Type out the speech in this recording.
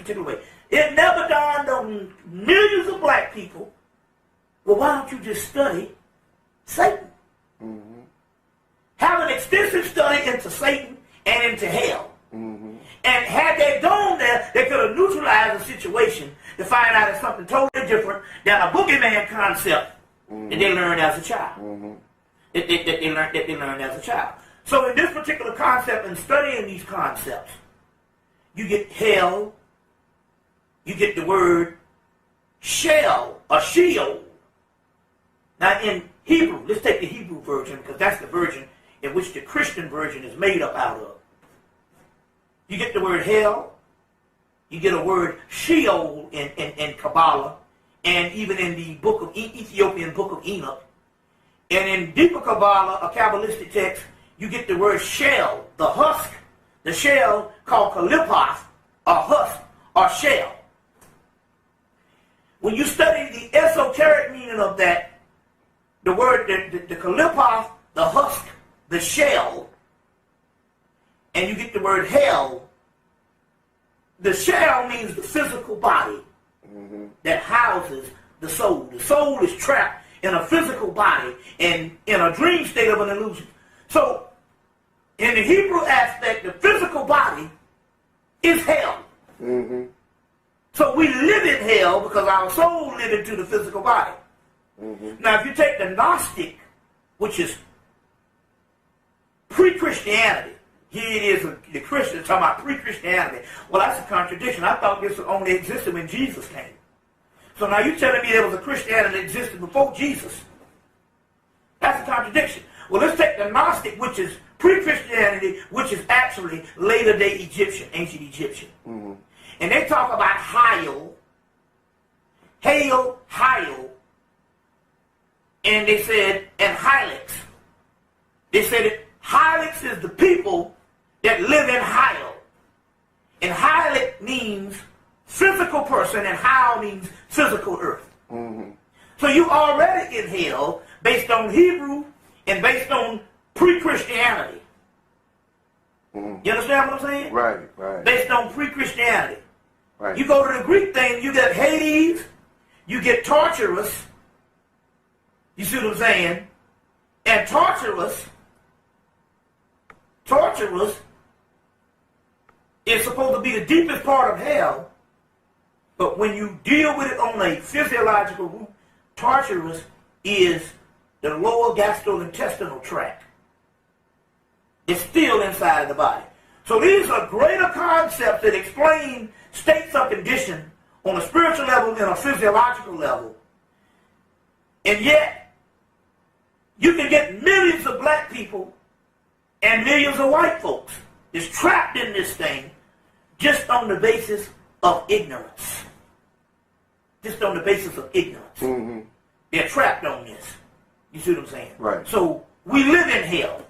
particular way. It never dawned on millions of black people, well, why don't you just study Satan? Mm-hmm. Have an extensive study into Satan and into hell. Mm-hmm. And had they gone there, they could have neutralized the situation to find out it's something totally different than a boogeyman concept that they learned as a child. Mm-hmm. That they learned as a child. So in this particular concept, and studying these concepts, you get hell, you get the word shell, or sheol. Now in Hebrew, let's take the Hebrew version, because that's the version in which the Christian version is made up out of. You get the word hell, you get a word sheol in Kabbalah, and even in the book of Ethiopian book of Enoch. And in deeper Kabbalah, a Kabbalistic text, you get the word shell, the husk, the shell called kalipoth, or husk, or shell. When you study the esoteric meaning of that, the word, the kalipoth, the husk, the shell, and you get the word hell, the shell means the physical body that houses the soul. The soul is trapped in a physical body and in a dream state of an illusion. So, in the Hebrew aspect, the physical body is hell. Mm-hmm. So we live in hell because our soul lives into the physical body. Mm-hmm. Now, if you take the Gnostic, which is pre-Christianity, here it is, the Christians talking about pre-Christianity. Well, that's a contradiction. I thought this only existed when Jesus came. So now you're telling me there was a Christianity that existed before Jesus. That's a contradiction. Well, let's take the Gnostic, which is pre-Christianity, which is actually later-day Egyptian, ancient Egyptian. Mm-hmm. And they talk about hail, and they said, and Hylix. They said that Hylix is the people that live in Hyle. And Hylix means physical person, and Hyle means physical earth. Mm-hmm. So you already in hell based on Hebrew and based on pre-Christianity. Mm-hmm. You understand what I'm saying? Right. Based on pre-Christianity. Right. You go to the Greek thing, you get Hades, you get torturous. You see what I'm saying? And torturous is supposed to be the deepest part of hell, but when you deal with it on a physiological root, torturous is the lower gastrointestinal tract. It's still inside of the body. So these are greater concepts that explain states of condition on a spiritual level and a physiological level. And yet, you can get millions of black people and millions of white folks is trapped in this thing just on the basis of ignorance. Just on the basis of ignorance. Mm-hmm. They're trapped on this. You see what I'm saying? Right. So we live in hell.